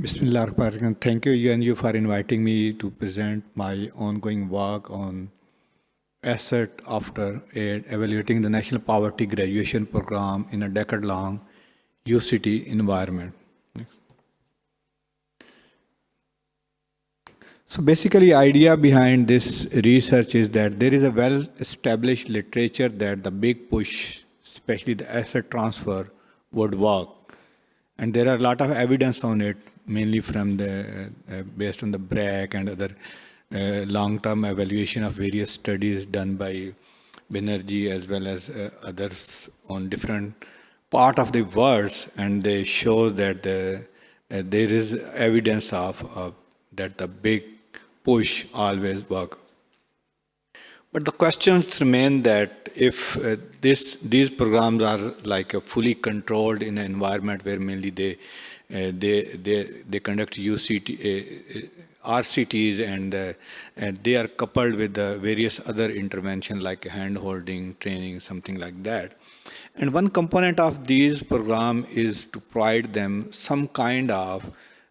Bismillah ar-Rahman. Thank you, UNU, for inviting me to present my ongoing work on asset after aid, evaluating the National Poverty Graduation Program in a decade-long UCT environment. So basically, idea behind this research is that there is a well-established literature that the big push, especially the asset transfer, would work. And there are a lot of evidence on it, mainly from the based on the BRAC and other long-term evaluation of various studies done by Banerjee as well as others on different part of the world, and they show that there is evidence of that the big push always work. But the questions remain that if these programs are like fully controlled in an environment where mainly they conduct UCT, RCTs and they are coupled with the various other interventions like hand-holding, training, something like that. And one component of these programs is to provide them some kind of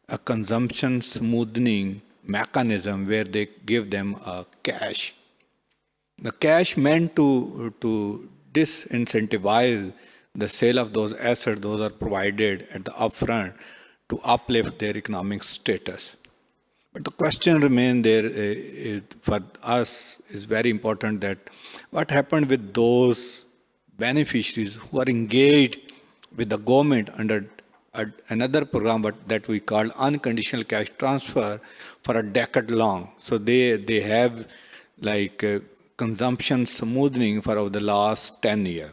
a consumption smoothing mechanism where they give them a cash. The cash meant to disincentivize the sale of those assets. Those are provided at the upfront to uplift their economic status. But the question remains there for us is very important that what happened with those beneficiaries who are engaged with the government under another program that we call unconditional cash transfer for a decade long. So they have like consumption smoothing for over the last 10 years.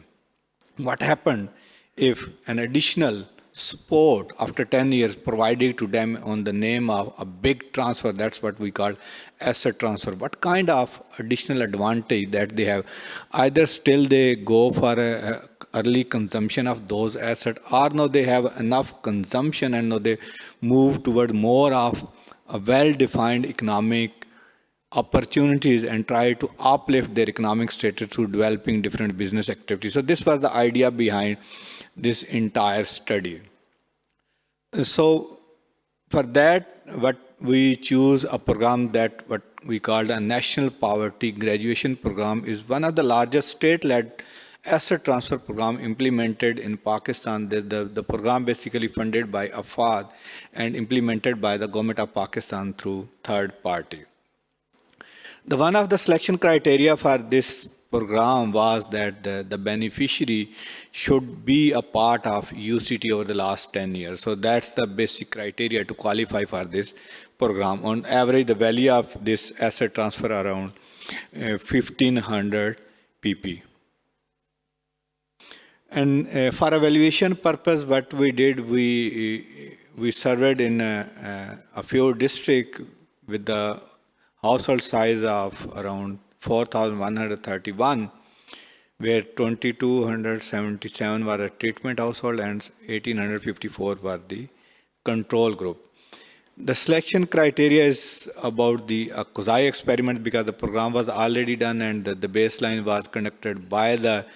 What happened if an additional support after 10 years provided to them on the name of a big transfer, that's what we call asset transfer. What kind of additional advantage that they have? Either still they go for a early consumption of those assets, or now they have enough consumption and now they move toward more of a well-defined economic opportunities and try to uplift their economic status through developing different business activities. So this was the idea behind this entire study. So for that, what we choose a program that what we called a National Poverty Graduation Program is one of the largest state-led asset transfer program implemented in Pakistan. The program basically funded by AFAD and implemented by the government of Pakistan through third party. The one of the selection criteria for this program was that the beneficiary should be a part of UCT over the last 10 years. So that's the basic criteria to qualify for this program. On average, the value of this asset transfer around 1,500 PP. And for evaluation purpose, what we did, we surveyed in a few districts with the household size of around 4,131, where 2,277 were a treatment household and 1,854 were the control group. The selection criteria is about the COSI experiment because the program was already done and the baseline was conducted by the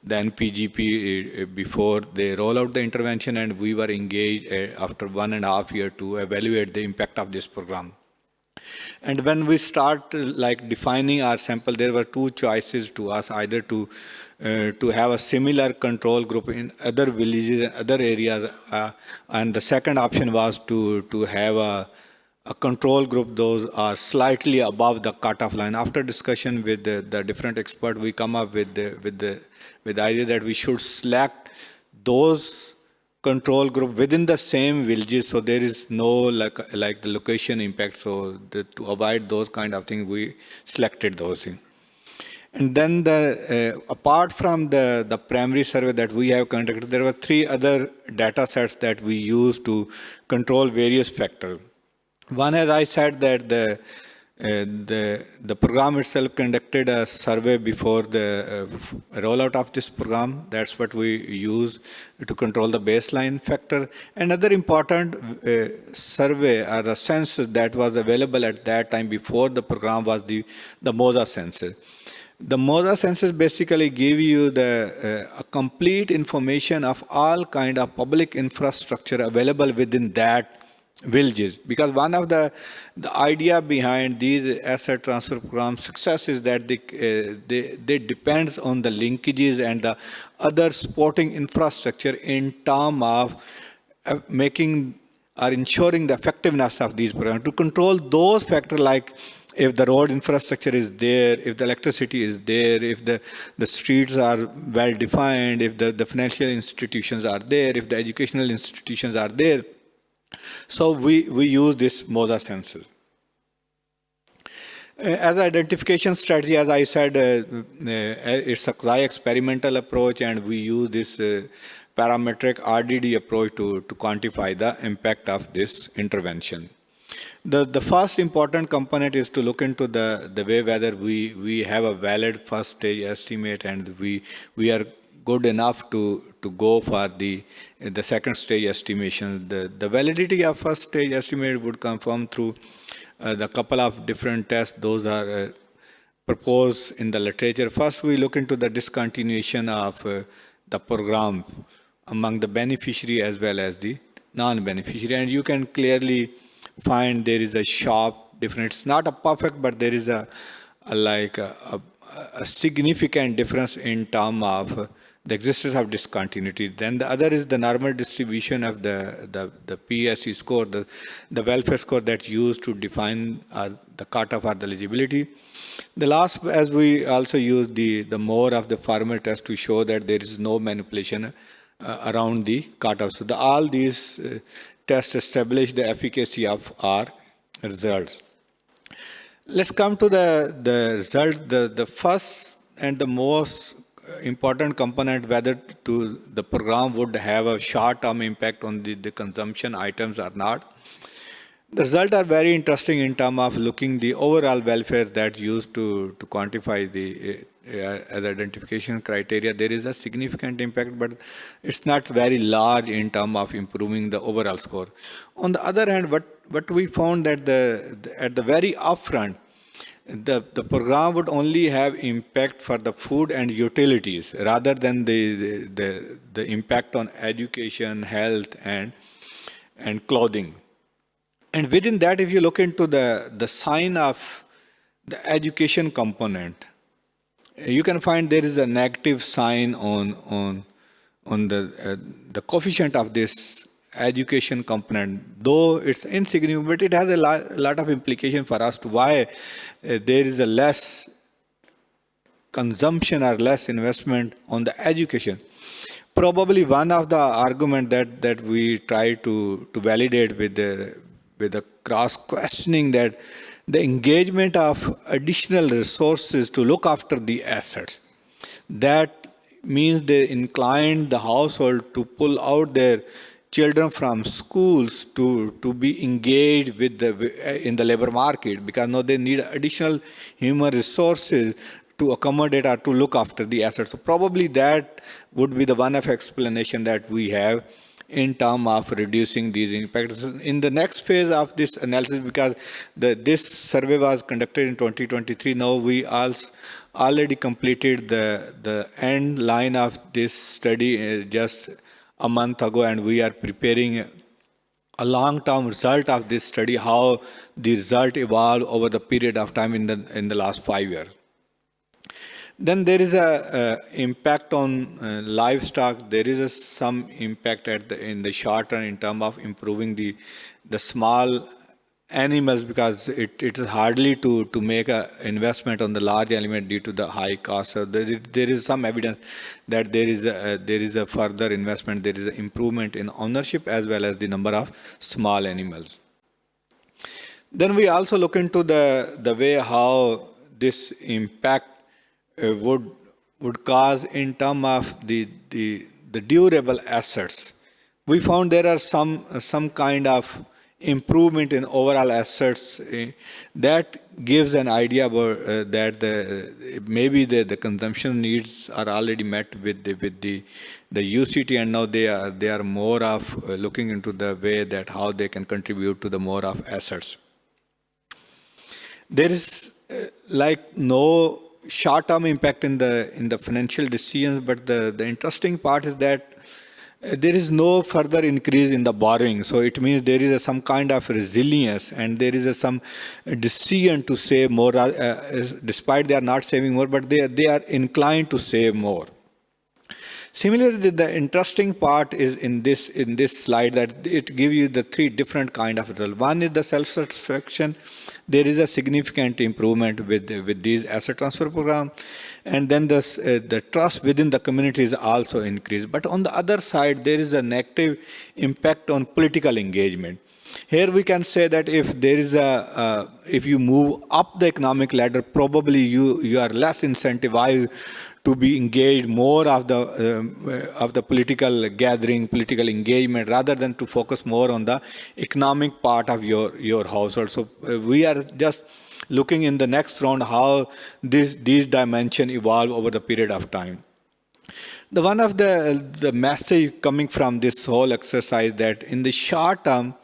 NPGP before they roll out the intervention, and we were engaged after 1.5 years to evaluate the impact of this program. And when we start like defining our sample, there were two choices to us: either to have a similar control group in other villages and other areas, and the second option was to have a control group. Those are slightly above the cutoff line. After discussion with the different experts, we come up with the idea that we should select those control group within the same villages, so there is no like the location impact. So to avoid those kind of things, we selected those things. And then apart from the primary survey that we have conducted, there were 3 other data sets that we used to control various factors. One, as I said, that the program itself conducted a survey before the rollout of this program. That's what we use to control the baseline factor. Another important survey or the census that was available at that time before the program was the MOSA census. The MOSA census basically give you a complete information of all kind of public infrastructure available within that villages. Because one of the idea behind these asset transfer program success is that they depends on the linkages and the other supporting infrastructure in terms of making or ensuring the effectiveness of these programs. To control those factors like if the road infrastructure is there, if the electricity is there, if the streets are well defined, if the financial institutions are there, if the educational institutions are there. So we use this MOSA census. As an identification strategy, as I said, it's a quasi-experimental approach, and we use this parametric RDD approach to quantify the impact of this intervention. The first important component is to look into the way whether we have a valid first stage estimate and we are good enough to go for the second stage estimation. The validity of first stage estimate would confirm through the couple of different tests. Those are proposed in the literature. First, we look into the discontinuation of the program among the beneficiary as well as the non-beneficiary. And you can clearly find there is a sharp difference. It's not a perfect, but there is a significant difference in terms of the existence of discontinuity. Then the other is the normal distribution of the PSE score, the welfare score that's used to define the cutoff or the eligibility. The last, as we also use the more of the formal test to show that there is no manipulation around the cutoff. So all these tests establish the efficacy of our results. Let's come to the result. The first and the most important component whether the program would have a short-term impact on the consumption items or not. The results are very interesting in terms of looking the overall welfare that's used to quantify the as identification criteria. There is a significant impact, but it's not very large in terms of improving the overall score. On the other hand, what we found that at the very upfront, the program would only have impact for the food and utilities rather than the impact on education, health, and clothing. And within that, if you look into the sign of the education component, you can find there is a negative sign on the coefficient of this education component. Though it's insignificant, but it has a lot of implication for us to why there is a less consumption or less investment on the education. Probably one of the argument that we try to validate with the cross questioning that the engagement of additional resources to look after the assets, that means they incline the household to pull out their children from schools to be engaged with in the labor market, because now they need additional human resources to accommodate or to look after the assets. So probably that would be the one of explanation that we have in terms of reducing these impacts. In the next phase of this analysis, because this survey was conducted in 2023, now we already completed the end line of this study just a month ago, and we are preparing a long-term result of this study, how the result evolved over the period of time in the last 5 years. Then there is a impact on livestock. There is some impact in the short run in terms of improving the small animals, because it is hardly to make an investment on the large element due to the high cost. So there is some evidence that there is a further investment. There is an improvement in ownership as well as the number of small animals. Then we also look into the way how this impact would cause in terms of the durable assets. We found there are some kind of improvement in overall assets that gives an idea about that maybe the consumption needs are already met with the UCT, and now they are more of looking into the way that how they can contribute to the more of assets. There is like no short-term impact in the financial decisions, but the interesting part is that there is no further increase in the borrowing. So it means there is some kind of resilience, and there is some decision to save more, despite they are not saving more, but they are inclined to save more. Similarly, the interesting part is in this slide that it gives you the three different kind of results. One is the self-satisfaction. There is a significant improvement with these asset transfer program, and then the trust within the community is also increased. But on the other side, there is a negative impact on political engagement. Here we can say that if there is if you move up the economic ladder, probably you are less incentivized to be engaged more of the political gathering, political engagement, rather than to focus more on the economic part of your household. So we are just looking in the next round how these dimensions evolve over the period of time. The one of the message coming from this whole exercise that in the short term,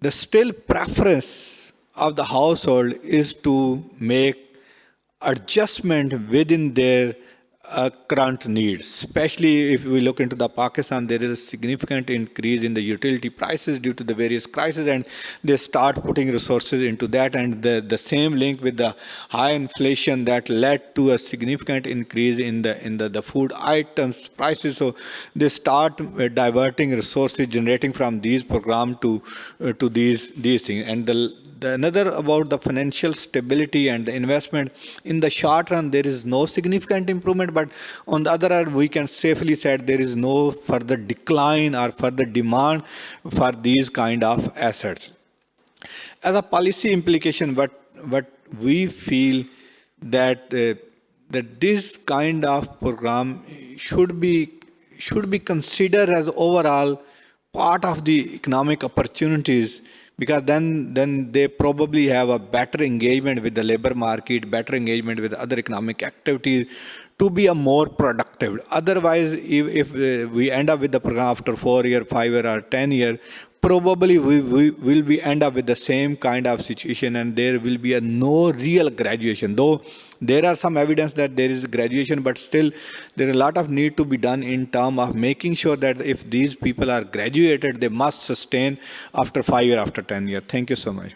the still preference of the household is to make adjustment within their current needs. Especially if we look into the Pakistan, there is a significant increase in the utility prices due to the various crises, and they start putting resources into that. And the same link with the high inflation that led to a significant increase in the food items prices. So they start diverting resources generating from these programs to these things. And another about the financial stability and the investment. In the short run, there is no significant improvement, but on the other hand, we can safely say there is no further decline or further demand for these kind of assets. As a policy implication, what we feel that that this kind of program should be considered as overall part of the economic opportunities, because then they probably have a better engagement with the labor market, better engagement with other economic activities to be a more productive. Otherwise, if we end up with the program after 4 years, 5 years, or 10 years, probably we will be end up with the same kind of situation, and there will be no real graduation. Though there are some evidence that there is graduation, but still there is a lot of need to be done in terms of making sure that if these people are graduated, they must sustain after 5 years, after 10 years. Thank you so much.